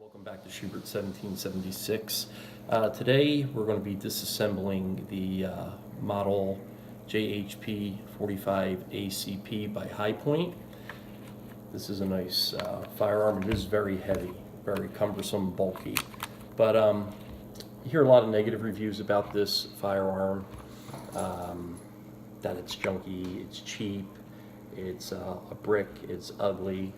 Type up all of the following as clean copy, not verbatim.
Welcome back to Schubert 1776. Today we're going to be disassembling the model JHP 45 ACP by High Point. This is a nice firearm. It is very heavy, very cumbersome, bulky. But you hear a lot of negative reviews about this firearm, that it's junky, it's cheap, it's a brick, it's ugly.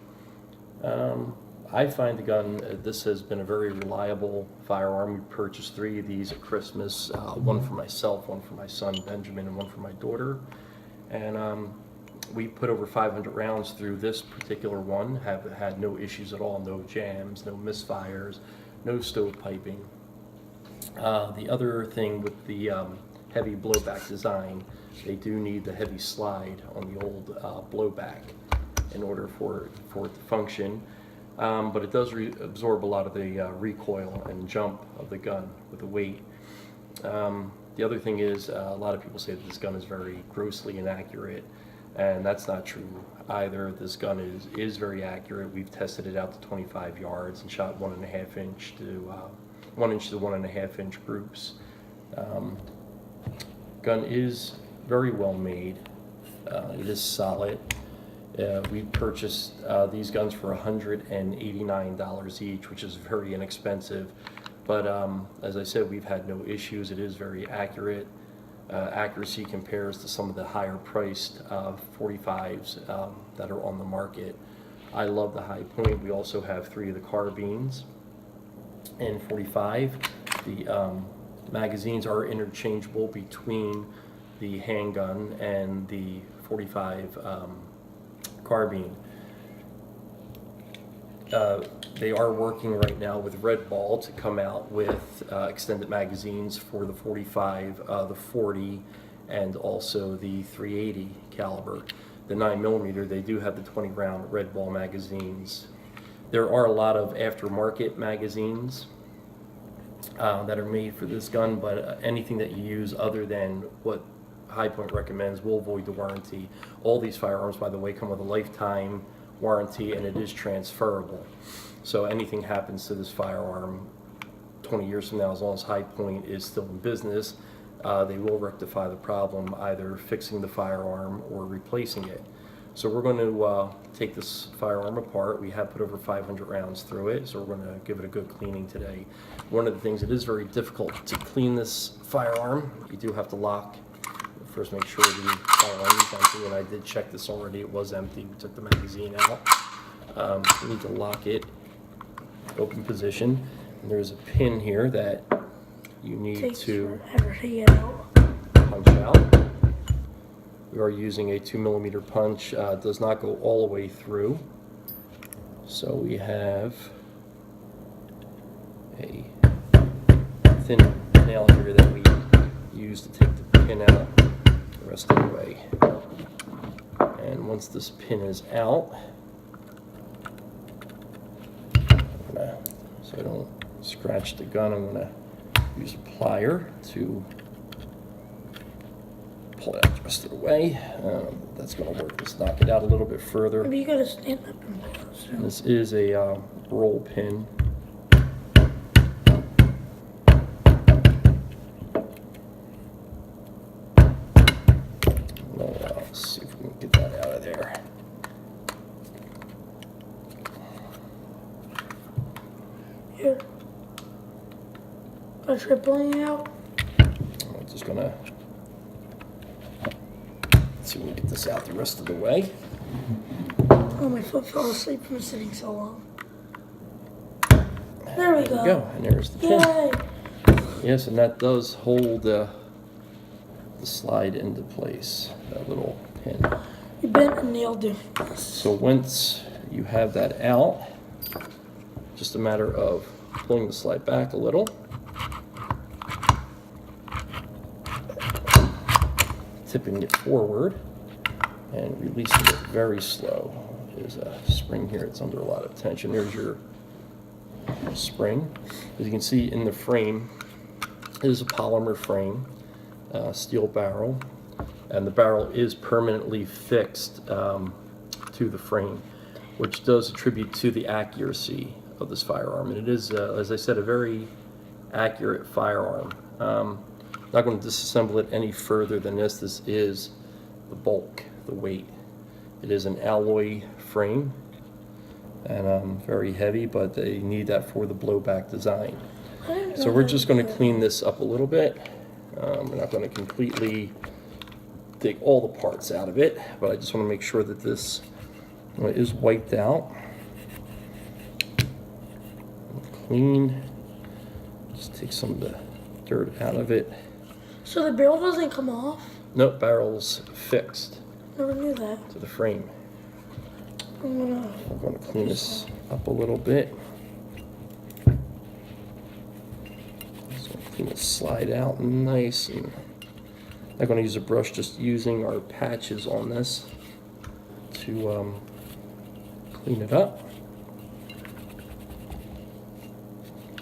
I find the gun, this has been a very reliable firearm. We purchased 3 of these at Christmas, one for myself, one for my son Benjamin, and one for my daughter. And we put over 500 rounds through this particular one, have had no issues at all, no jams, no misfires, no stovepiping. The other thing with the heavy blowback design, they do need the heavy slide on the old blowback in order for it to function. But it does absorb a lot of the recoil and jump of the gun with the weight. The other thing is, a lot of people say that this gun is very grossly inaccurate, and that's not true either. This gun is very accurate. We've tested it out to 25 yards and shot 1.5 inch to 1 inch to 1.5 inch groups. Gun is very well made. It is solid. We purchased these guns for $189 each, which is very inexpensive. But as I said, we've had no issues. It is very accurate. Accuracy compares to some of the higher priced 45s that are on the market. I love the High Point. We also have 3 of the carbines in 45. The magazines are interchangeable between the handgun and the 45 carbine. They are working right now with Red Ball to come out with extended magazines for the 45, the 40, and also the 380 caliber. The 9mm, they do have the 20 round Red Ball magazines. There are a lot of aftermarket magazines that are made for this gun, but anything that you use other than what High Point recommends will void the warranty. All these firearms, by the way, come with a lifetime warranty, and it is transferable. So anything happens to this firearm 20 years from now, as long as High Point is still in business, they will rectify the problem, either fixing the firearm or replacing it. So we're going to take this firearm apart. We have put over 500 rounds through it, so we're going to give it a good cleaning today. One of the things, it is very difficult to clean this firearm. You do have to lock. First, make sure the firearm is empty, and I did check this already. It was empty. We took the magazine out. You need to lock it, open position, and there's a pin here that you need to punch out. We are using a 2mm punch. It does not go all the way through. So we have a thin nail here that we use to take the pin out the rest of the way. And once this pin is out, so I don't scratch the gun, I'm going to use a plier to pull it out the rest of the way. That's going to work. Let's knock it out a little bit further. Maybe you got to stand up and This is a roll pin. Let's see if we can get that out of there. Here. Got to try pulling it out. I'm just going to see if we can get this out the rest of the way. Oh, my foot fell asleep from sitting so long. There we go. And there's the pin. Yay! Yes, and that does hold the slide into place, that little pin. You bent a nail doing this. So once you have that out, just a matter of pulling the slide back a little, tipping it forward, and releasing it very slow. There's a spring here, it's under a lot of tension. There's your spring. As you can see in the frame, it is a polymer frame, steel barrel, and the barrel is permanently fixed to the frame, which does attribute to the accuracy of this firearm. And it is, as I said, a very accurate firearm. Not going to disassemble it any further than this. This is the bulk, the weight. It is an alloy frame and very heavy, but they need that for the blowback design. So we're just going to clean this up a little bit. We're not going to completely take all the parts out of it, but I just want to make sure that this is wiped out. Clean. Just take some of the dirt out of it. So the barrel doesn't come off? Nope, barrel's fixed Never knew that. to the frame. I'm I'm going to clean this up a little bit. Just going to clean it, slide out nice. And I'm not going to use a brush, just using our patches on this to clean it up.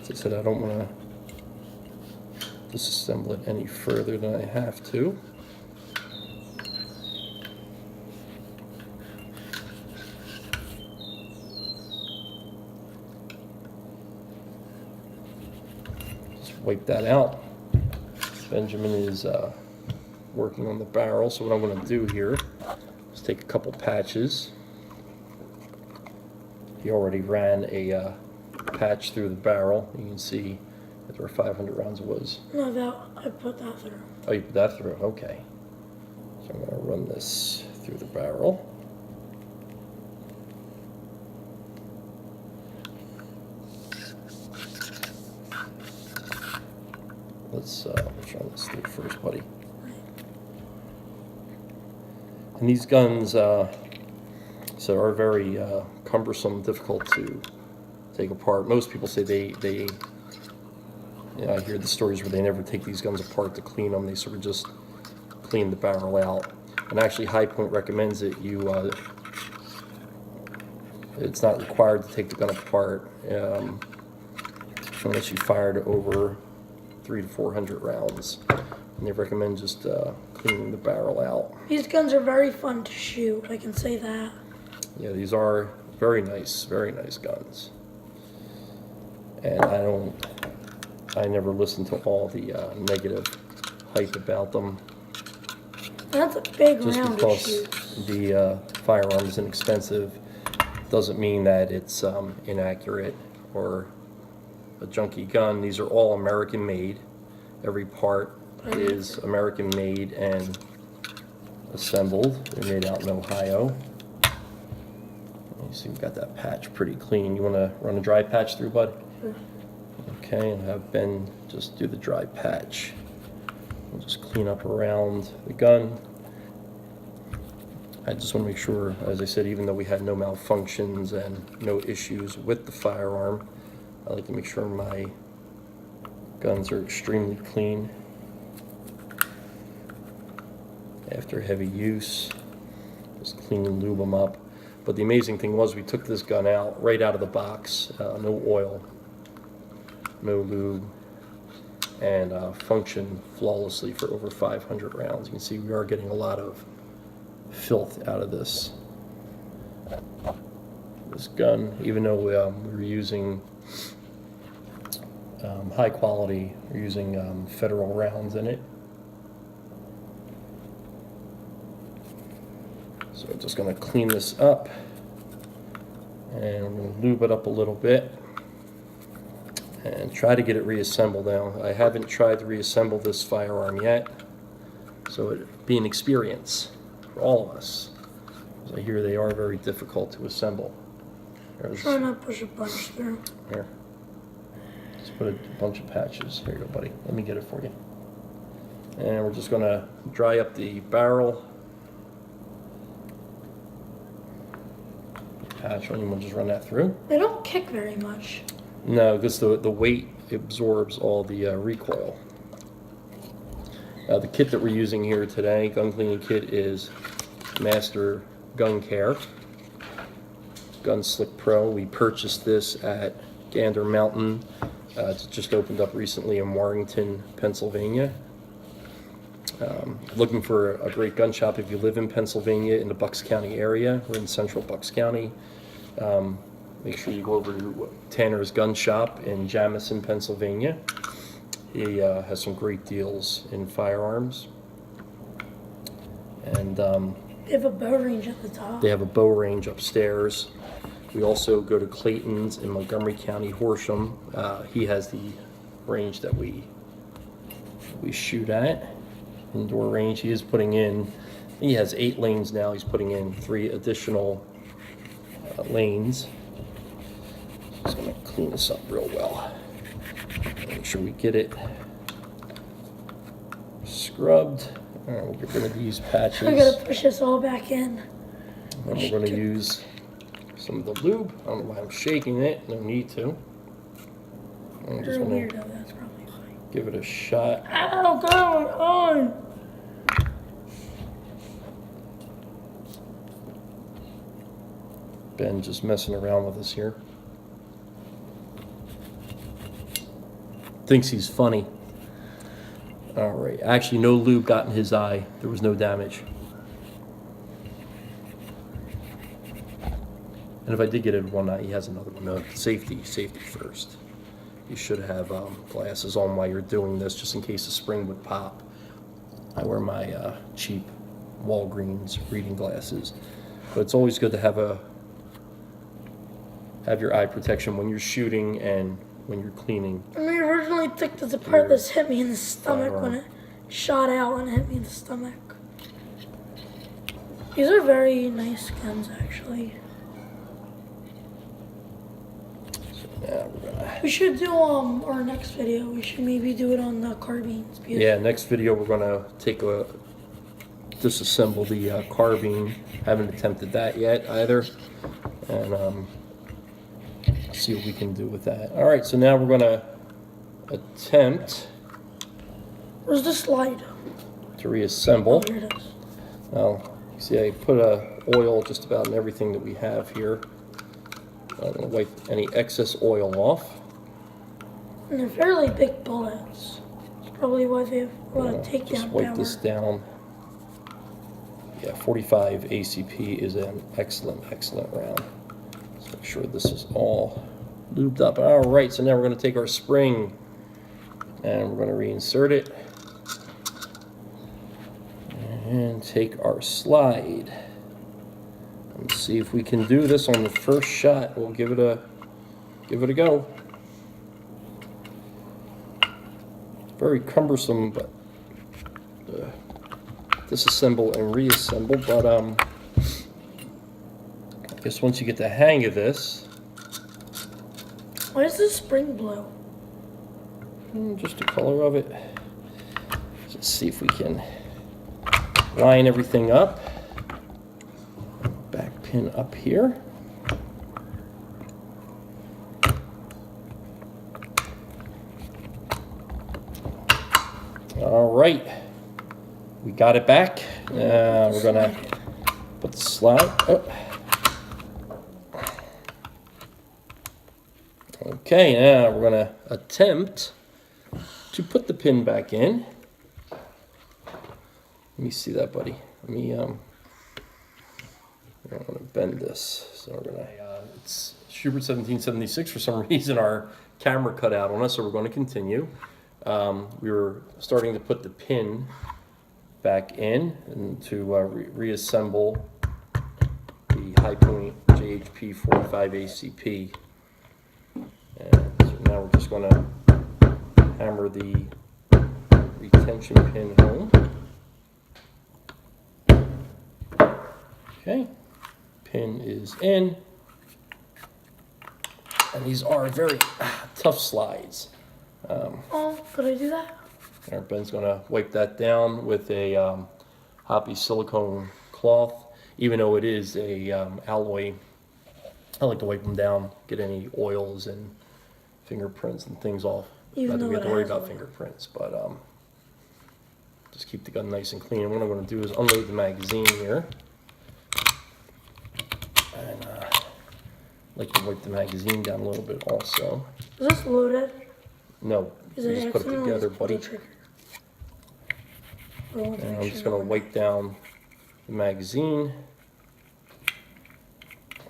As I said, I don't want to disassemble it any further than I have to. Just wipe that out. Benjamin is working on the barrel, so what I'm going to do here is take a couple patches. He already ran a patch through the barrel. You can see that where 500 rounds was. No, that I put that through. Oh, you put that through? Okay. So I'm going to run this through the barrel. Let's run this through first, buddy. And these guns are very cumbersome, difficult to take apart. Most people say they I hear the stories where they never take these guns apart to clean them. They sort of just clean the barrel out. And actually, High Point recommends it. It's not required to take the gun apart unless you fired over 300 to 400 rounds. And they recommend just cleaning the barrel out. These guns are very fun to shoot, I can say that. Yeah, these are very nice guns. And I never listen to all the negative hype about them. That's a big Just round to because shoot. the firearm is inexpensive doesn't mean that it's inaccurate or a junky gun. These are all American made. Every part is American made and assembled. They're made out in Ohio. You see we got that patch pretty clean. You want to run a dry patch through, bud? Sure. Okay, and have Ben just do the dry patch. We'll just clean up around the gun. I just want to make sure, as I said, even though we had no malfunctions and no issues with the firearm, I like to make sure my guns are extremely clean after heavy use. Just clean and lube them up. But the amazing thing was we took this gun out right out of the box, no oil, no lube, and functioned flawlessly for over 500 rounds. You can see we are getting a lot of filth out of this gun, even though we were using high quality, we're using federal rounds in it. So I'm just going to clean this up and I'm going to lube it up a little bit and try to get it reassembled. Now, I haven't tried to reassemble this firearm yet, so it'd be an experience for all of us. Because I hear they are very difficult to assemble. Try not to push a bunch through. Here. Just put a bunch of patches. Here you go, buddy. Let me get it for you. And we're just going to dry up the barrel. Patch on, you want to just run that through? They don't kick very much. No, because the weight absorbs all the recoil. The kit that we're using here today, gun cleaning kit, is Master Gun Care Gun Slick Pro. We purchased this at Gander Mountain. It's just opened up recently in Warrington, Pennsylvania. Looking for a great gun shop if you live in Pennsylvania in the Bucks County area. We're in central Bucks County. make sure you go over to Tanner's Gun Shop in Jamison, Pennsylvania. He has some great deals in firearms. And They have a bow range at the top. they have a bow range upstairs. We also go to Clayton's in Montgomery County, Horsham. He has the range that we shoot at, indoor range. He is putting in, he has 8 lanes now. He's putting in 3 additional lanes. Just gonna clean this up real well. Make sure we get it scrubbed. All right, we'll get rid of these patches. I gotta push this all back in. And we're gonna use some of the lube. I don't know why I'm shaking it. No need to. I'm just You're a gonna weirdo, that's probably why. give it a shot. Ow, go on! Ben just messing around with us here. Thinks he's funny. All right. Actually, no lube got in his eye. There was no damage. And if I did get it in one eye, he has another one. No, safety first. You should have glasses on while you're doing this, just in case the spring would pop. I wear my cheap Walgreens reading glasses, but it's always good to have your eye protection when you're shooting and when you're cleaning. I mean, originally took this apart. This hit me in the stomach when it shot out and hit me in the stomach. These are very nice guns, actually. Yeah, we're gonna. We should do our next video. We should maybe do it on the carbines. Because Yeah, next video we're gonna disassemble the carbine. Haven't attempted that yet either, and see what we can do with that. All right, so now we're gonna attempt Where's the slide? to reassemble. Oh, here it is. Now, you see, I put oil just about in everything that we have here. I'm gonna wipe any excess oil off. And they're fairly big bullets. That's probably why they have a lot of takedown Just wipe power. this down. Yeah, 45 ACP is an excellent round. Let's make sure this is all lubed up. All right, so now we're going to take our spring and we're going to reinsert it. And take our slide. And see if we can do this on the first shot. We'll give it a go. Very cumbersome, but disassemble and reassemble. But I guess once you get the hang of this, Why is this spring blue? just the color of it. Let's see if we can line everything up. Back pin up here. All right, we got it back. We're gonna put the slide up. Okay, now we're gonna attempt to put the pin back in. Let me see that, buddy. Let me I want to bend this, so we're gonna. It's Schubert 1776. For some reason, our camera cut out on us, so we're going to continue. We were starting to put the pin back in and to reassemble the High Point JHP 45 ACP. And so now we're just going to hammer the retention pin home. Okay, pin is in. And these are very tough slides. Oh, could I do that? Our Ben's gonna wipe that down with a hoppy silicone cloth. Even though it is a alloy, I like to wipe them down, get any oils and fingerprints and things off. Even Not that though we have it to worry has about oil. fingerprints, but just keep the gun nice and clean. And what I'm gonna do is unload the magazine here. And like to wipe the magazine down a little bit also. Is this loaded? No, Is you it just put it accidentally together, just pulled the buddy. trigger? I want to And make I'm sure just gonna no one- wipe down the magazine.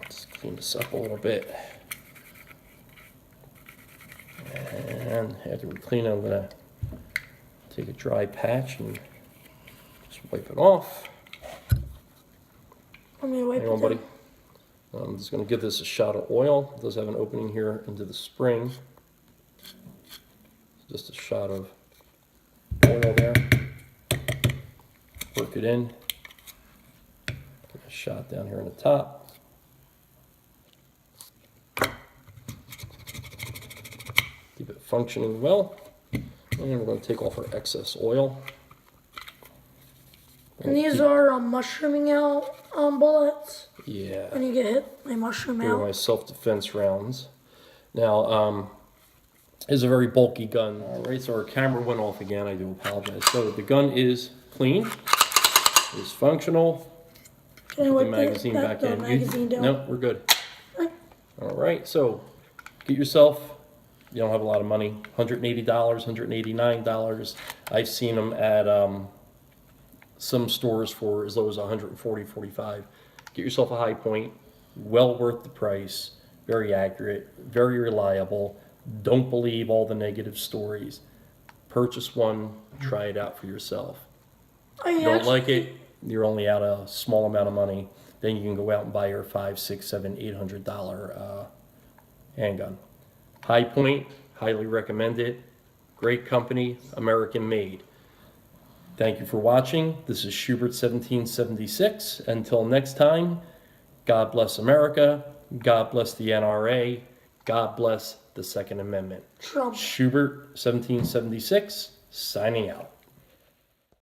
Let's clean this up a little bit. And after we clean it, I'm gonna take a dry patch and just wipe it off. I'm gonna wipe Hang on, it buddy. down. I'm just gonna give this a shot of oil. It does have an opening here into the spring. Just a shot of oil there. Work it in. Give a shot down here on the top. Keep it functioning well. And we're going to take off our excess oil. And these are mushrooming out bullets. Yeah. When you get hit, they mushroom They're out. my self-defense rounds. Now, is a very bulky gun. All right, so our camera went off again. I do apologize. So the gun is clean, is functional. Can I Put the wipe magazine back the in. magazine down? No, we're good. Okay. All right, so get yourself. You don't have a lot of money. $180, $189. I've seen them at some stores for as low as $140, $45. Get yourself a High Point. Well worth the price. Very accurate. Very reliable. Don't believe all the negative stories. Purchase one. Try it out for yourself. I Don't actually, like it, you're only out a small amount of money. Then you can go out and buy your $500, $600, $700, $800 handgun. High Point, highly recommend it. Great company, American made. Thank you for watching. This is Schubert 1776. Until next time, God bless America. God bless the NRA. God bless the Second Amendment. Trump. Schubert 1776, signing out.